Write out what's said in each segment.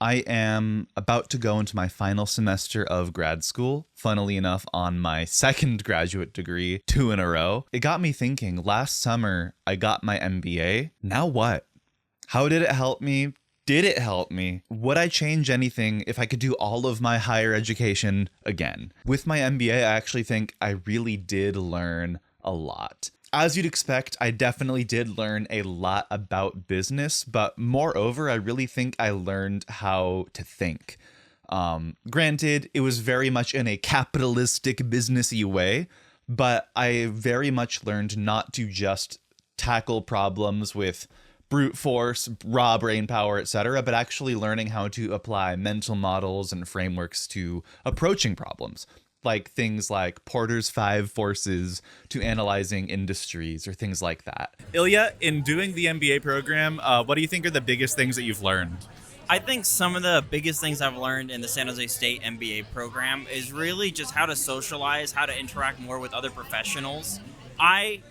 I am about to go into my final semester of grad school, funnily enough, on my second graduate degree, 2 in a row. It got me thinking, last summer I got my MBA. Now what? How did it help me? Did it help me? Would I change anything if I could do all of my higher education again? With my MBA, I actually think I really did learn a lot. As you'd expect, I definitely did learn a lot about business, but moreover, I really think I learned how to think. Granted, it was very much in a capitalistic, businessy way, but I very much learned not to just tackle problems with brute force, raw brain power, etc., but actually learning how to apply mental models and frameworks to approaching problems, like things like Porter's 5 forces to analyzing industries or things like that. Ilya, in doing the MBA program, what do you think are the biggest things that you've learned? I think some of the biggest things I've learned in the San Jose State MBA program is really just how to socialize, how to interact more with other professionals. I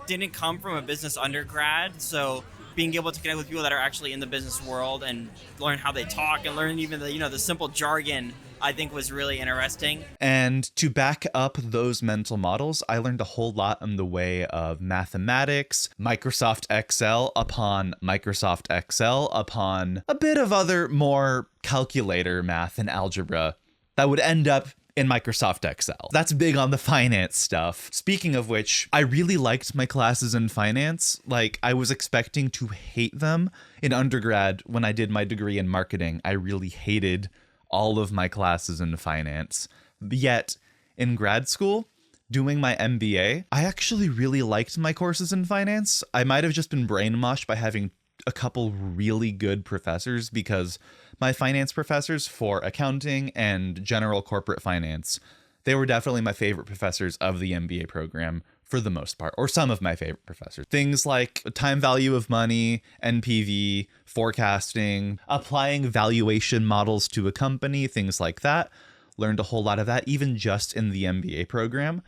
didn't come from a business undergrad, so being able to connect with people that are actually in the business world and learn how they talk and learn even the simple jargon, I think was really interesting. And to back up those mental models, I learned a whole lot in the way of mathematics, Microsoft Excel upon Microsoft Excel upon a bit of other more calculator math and algebra that would end up in Microsoft Excel. That's big on the finance stuff. Speaking of which, I really liked my classes in finance. Like, I was expecting to hate them. In undergrad, when I did my degree in marketing, I really hated all of my classes in finance. Yet, in grad school, doing my MBA, I actually really liked my courses in finance. I might have just been brainwashed by having a couple really good professors, because my finance professors for accounting and general corporate finance, they were definitely my favorite professors of the MBA program for the most part, or some of my favorite professors. Things like time value of money, NPV, forecasting, applying valuation models to a company, things like that. Learned a whole lot of that, even just in the MBA program.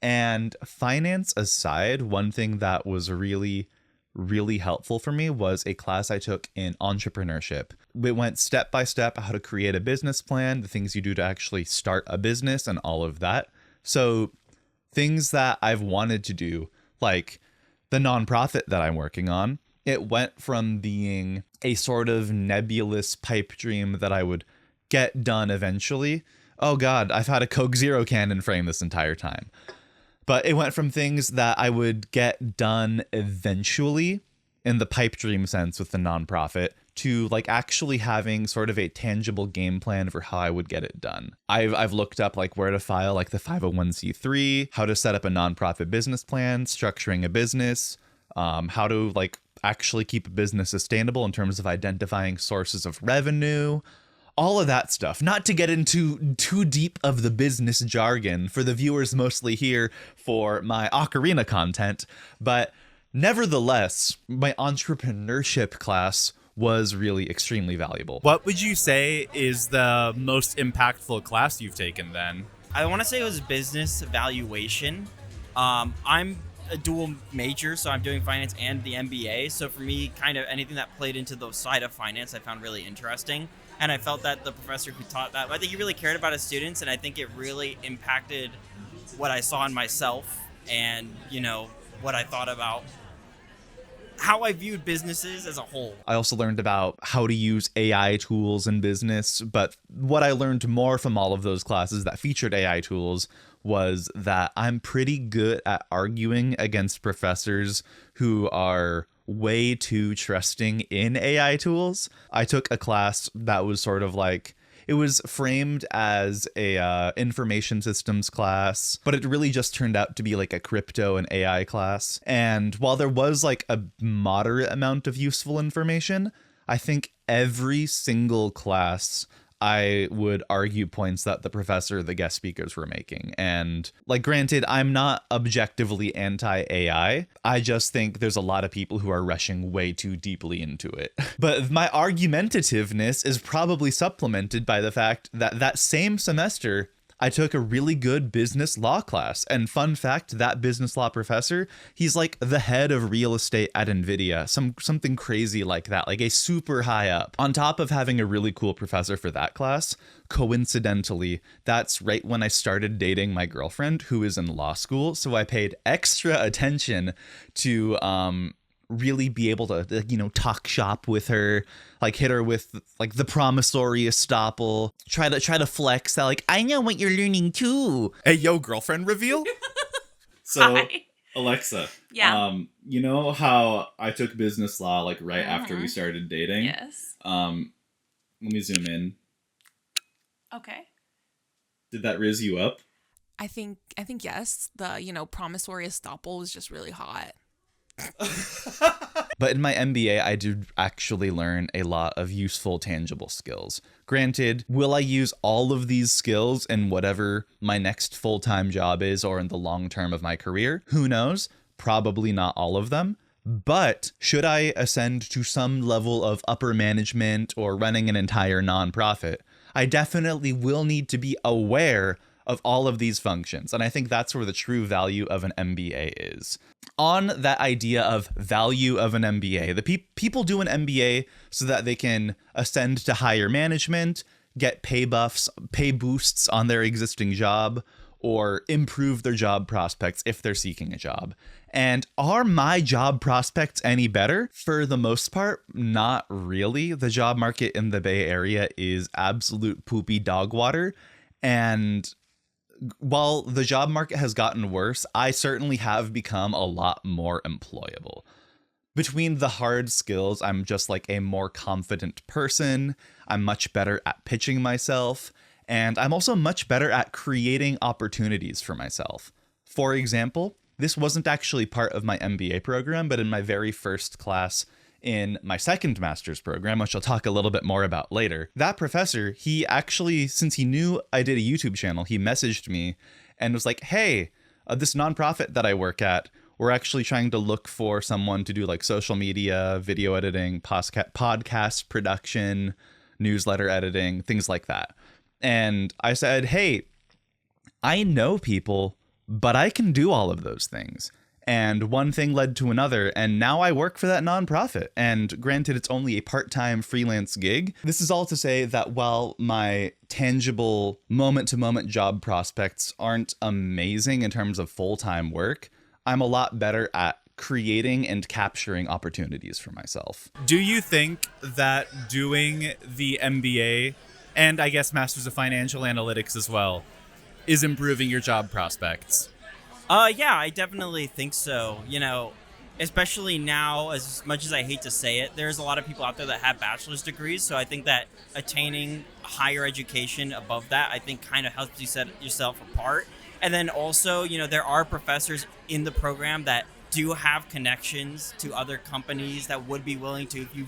And finance aside, one thing that was really helpful for me was a class I took in entrepreneurship. It went step by step how to create a business plan, the things you do to actually start a business and all of that. So things that I've wanted to do, like the nonprofit that I'm working on, it went from being a sort of nebulous pipe dream that I would get done eventually. Oh God, I've had a Coke Zero cannon frame this entire time. But it went from things that I would get done eventually in the pipe dream sense with the nonprofit to like actually having sort of a tangible game plan for how I would get it done. I've looked up like where to file like the 501c3, how to set up a nonprofit business plan, structuring a business, how to like actually keep a business sustainable in terms of identifying sources of revenue, all of that stuff. Not to get into too deep of the business jargon for the viewers mostly here for my ocarina content, but nevertheless, my entrepreneurship class was really extremely valuable. What would you say is the most impactful class you've taken then? I want to say it was business valuation. I'm a dual major, so I'm doing finance and the MBA. So for me, kind of anything that played into the side of finance, I found really interesting. And I felt that the professor who taught that, I think he really cared about his students, and I think it really impacted what I saw in myself and, what I thought about how I viewed businesses as a whole. I also learned about how to use AI tools in business, but what I learned more from all of those classes that featured AI tools was that I'm pretty good at arguing against professors who are way too trusting in AI tools. I took a class that was sort of like, it was framed as a information systems class, but it really just turned out to be like a crypto and AI class. And while there was like a moderate amount of useful information, I think every single class I would argue points that the professor, the guest speakers were making. And like, granted, I'm not objectively anti-AI. I just think there's a lot of people who are rushing way too deeply into it. But my argumentativeness is probably supplemented by the fact that that same semester, I took a really good business law class. And fun fact, that business law professor, he's like the head of real estate at NVIDIA, something crazy like that, like a super high up. On top of having a really cool professor for that class, coincidentally, that's right when I started dating my girlfriend who is in law school. So I paid extra attention to really be able to, you know, talk shop with her, like hit her with like the promissory estoppel, try to flex that like, I know what you're learning too. Hey, yo, girlfriend reveal? So, Hi. Alexa, Yeah. you know how I took business law like right after we started dating? Yes. Let me zoom in. Okay. Did that riz you up? I think yes. The, promissory estoppel was just really hot. But in my MBA, I did actually learn a lot of useful, tangible skills. Granted, will I use all of these skills in whatever my next full-time job is or in the long term of my career? Who knows? Probably not all of them. But should I ascend to some level of upper management or running an entire nonprofit, I definitely will need to be aware of all of these functions. And I think that's where the true value of an MBA is. On that idea of value of an MBA, the people do an MBA so that they can ascend to higher management, get pay buffs, pay boosts on their existing job, or improve their job prospects if they're seeking a job. And are my job prospects any better? For the most part, not really. The job market in the Bay Area is absolute poopy dog water. And while the job market has gotten worse, I certainly have become a lot more employable. Between the hard skills, I'm just like a more confident person. I'm much better at pitching myself. And I'm also much better at creating opportunities for myself. For example, this wasn't actually part of my MBA program, but in my very first class in my second master's program, which I'll talk a little bit more about later, that professor, he actually, since he knew I did a YouTube channel, he messaged me and was like, hey, this nonprofit that I work at, we're actually trying to look for someone to do like social media, video editing, podcast production, newsletter editing, things like that. And I said, hey, I know people, but I can do all of those things. And one thing led to another, and now I work for that nonprofit. And granted, it's only a part-time freelance gig. This is all to say that while my tangible moment-to-moment job prospects aren't amazing in terms of full-time work, I'm a lot better at creating and capturing opportunities for myself. Do you think that doing the MBA and I guess Masters of Financial Analytics as well is improving your job prospects? Yeah, I definitely think so. Especially now, as much as I hate to say it, there's a lot of people out there that have bachelor's degrees. So I think that attaining higher education above that, I think kind of helps you set yourself apart. And then also, there are professors in the program that do have connections to other companies that would be willing to, if you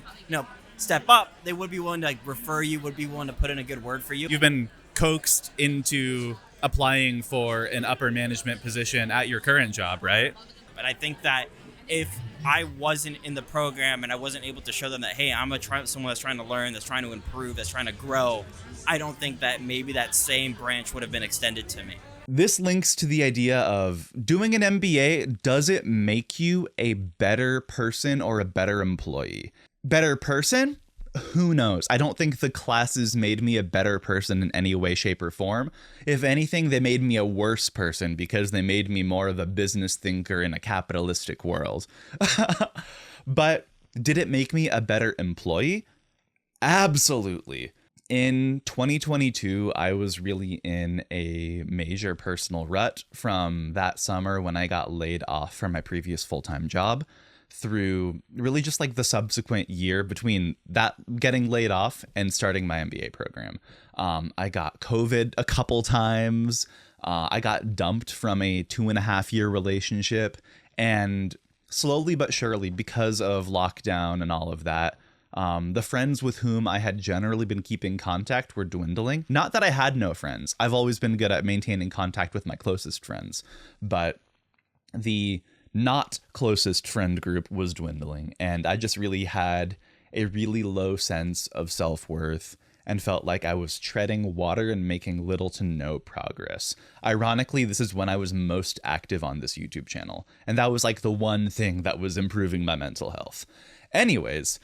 step up, they would be willing to refer you, would be willing to put in a good word for you. You've been coaxed into applying for an upper management position at your current job, right? But I think that if I wasn't in the program and I wasn't able to show them that, hey, I'm someone that's trying to learn, that's trying to improve, that's trying to grow, I don't think that maybe that same branch would have been extended to me. This links to the idea of doing an MBA. Does it make you a better person or a better employee? Better person? Who knows? I don't think the classes made me a better person in any way, shape, or form. If anything, they made me a worse person because they made me more of a business thinker in a capitalistic world. But did it make me a better employee? Absolutely. In 2022, I was really in a major personal rut from that summer when I got laid off from my previous full-time job, through really just like the subsequent year between that getting laid off and starting my MBA program. I got COVID a couple times. I got dumped from a 2.5-year relationship, and slowly but surely, because of lockdown and all of that, the friends with whom I had generally been keeping contact were dwindling. Not that I had no friends. I've always been good at maintaining contact with my closest friends, but the not closest friend group was dwindling, and I just really had a really low sense of self-worth and felt like I was treading water and making little to no progress. Ironically, this is when I was most active on this YouTube channel, and that was like the one thing that was improving my mental health. Anyways,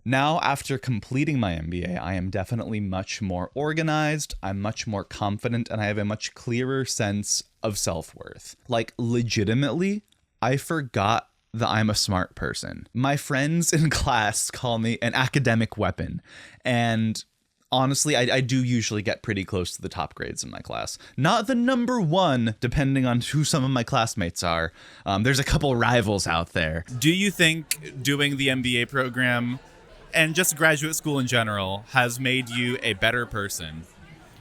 now after completing my MBA, I am definitely much more organized, I'm much more confident, and I have a much clearer sense of self-worth. Like, legitimately, I forgot that I'm a smart person. My friends in class call me an academic weapon, and honestly, I do usually get pretty close to the top grades in my class. Not the number one, depending on who some of my classmates are. There's a couple rivals out there. Do you think doing the MBA program and just graduate school in general has made you a better person?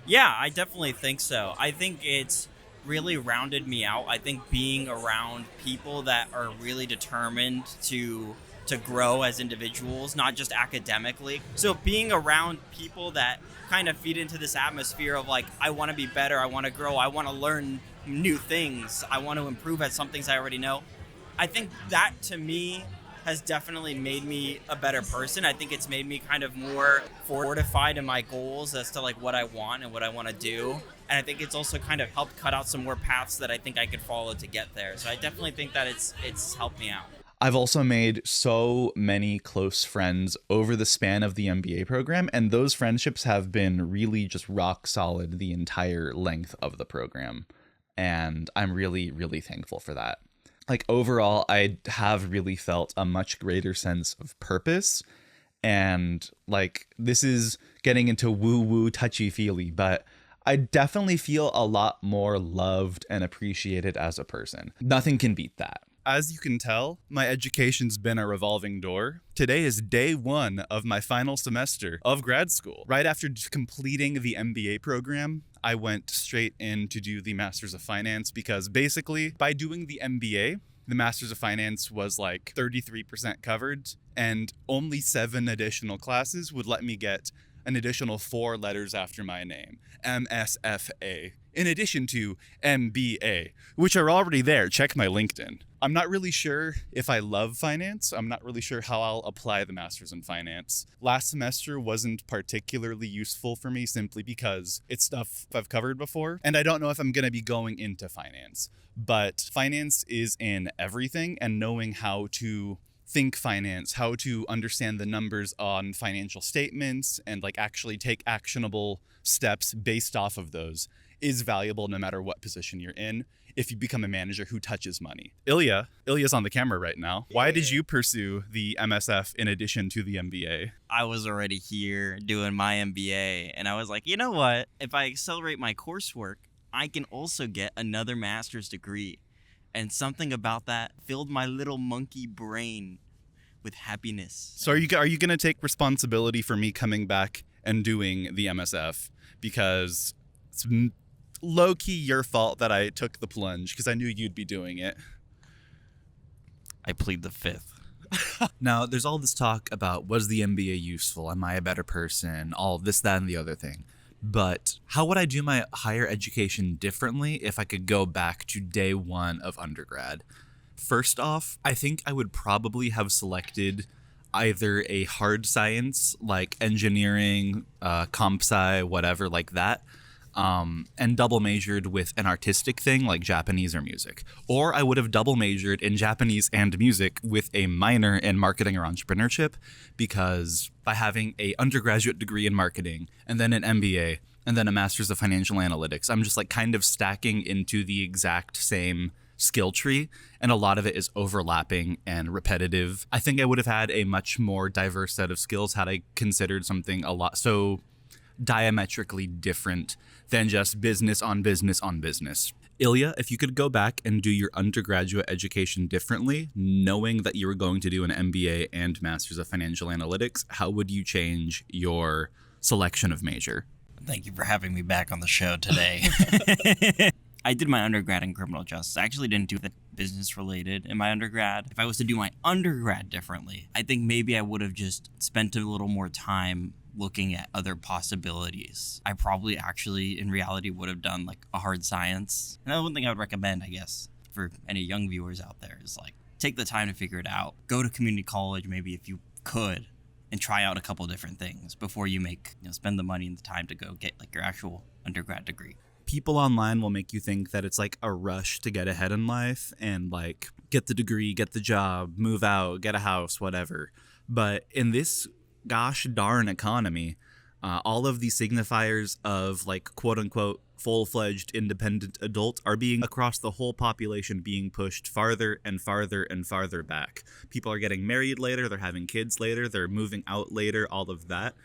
Yeah, I definitely think so. I think it's really rounded me out. I think being around people that are really determined to grow as individuals, not just academically. So being around people that kind of feed into this atmosphere of like, I want to be better, I want to grow, I want to learn new things, I want to improve at some things I already know. I think that to me has definitely made me a better person. I think it's made me kind of more fortified in my goals as to like what I want and what I want to do. And I think it's also kind of helped cut out some more paths that I think I could follow to get there. So I definitely think that it's helped me out. I've also made so many close friends over the span of the MBA program, and those friendships have been really just rock solid the entire length of the program. And I'm really, really thankful for that. Like, overall, I have really felt a much greater sense of purpose. And like, this is getting into woo-woo touchy-feely, but I definitely feel a lot more loved and appreciated as a person. Nothing can beat that. As you can tell, my education's been a revolving door. Today is day one of my final semester of grad school. Right after completing the MBA program, I went straight in to do the Masters of Finance because basically by doing the MBA, the Masters of Finance was like 33% covered, and only 7 additional classes would let me get an additional 4 letters after my name, MSFA, in addition to MBA, which are already there. Check my LinkedIn. I'm not really sure if I love finance. I'm not really sure how I'll apply the Masters in Finance. Last semester wasn't particularly useful for me simply because it's stuff I've covered before, and I don't know if I'm going to be going into finance. But finance is in everything, and knowing how to think finance, how to understand the numbers on financial statements and like actually take actionable steps based off of those is valuable no matter what position you're in if you become a manager who touches money. Ilya's on the camera right now. Why did you pursue the MSF in addition to the MBA? I was already here doing my MBA, and I was like, you know what? If I accelerate my coursework, I can also get another master's degree. And something about that filled my little monkey brain with happiness. So are you going to take responsibility for me coming back and doing the MSF? Because it's low-key your fault that I took the plunge, because I knew you'd be doing it. I plead the fifth. Now, there's all this talk about, was the MBA useful? Am I a better person? All this, that, and the other thing. But how would I do my higher education differently if I could go back to day one of undergrad? First off, I think I would probably have selected either a hard science like engineering, comp sci, whatever like that, and double majored with an artistic thing like Japanese or music. Or I would have double majored in Japanese and music with a minor in marketing or entrepreneurship, because by having a undergraduate degree in marketing and then an MBA and then a master's of financial analytics, I'm just like kind of stacking into the exact same skill tree, and a lot of it is overlapping and repetitive. I think I would have had a much more diverse set of skills had I considered something a lot so diametrically different than just business on business on business. Ilya, if you could go back and do your undergraduate education differently, knowing that you were going to do an MBA and Masters of Financial Analytics, how would you change your selection of major? Thank you for having me back on the show today. I did my undergrad in criminal justice. I actually didn't do the business related in my undergrad. If I was to do my undergrad differently, I think maybe I would have just spent a little more time looking at other possibilities. I probably actually, in reality, would have done like a hard science. And that's one thing I would recommend, I guess, for any young viewers out there is like, take the time to figure it out. Go to community college maybe if you could, and try out a couple different things before you spend the money and the time to go get like your actual undergrad degree. People online will make you think that it's like a rush to get ahead in life and like get the degree, get the job, move out, get a house, whatever. But in this gosh darn economy, all of these signifiers of like quote unquote full-fledged independent adult are being across the whole population being pushed farther and farther and farther back. People are getting married later, they're having kids later, they're moving out later, all of that.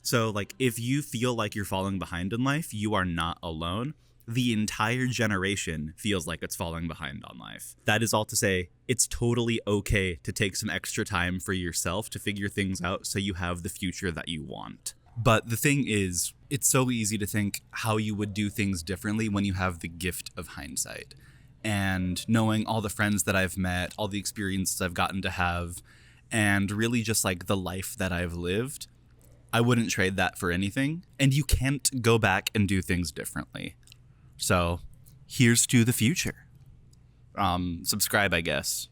So like if you feel like you're falling behind in life, you are not alone. The entire generation feels like it's falling behind on life. That is all to say, it's totally okay to take some extra time for yourself to figure things out so you have the future that you want. But the thing is, it's so easy to think how you would do things differently when you have the gift of hindsight. And knowing all the friends that I've met, all the experiences I've gotten to have, and really just like the life that I've lived, I wouldn't trade that for anything. And you can't go back and do things differently. So here's to the future. Subscribe, I guess.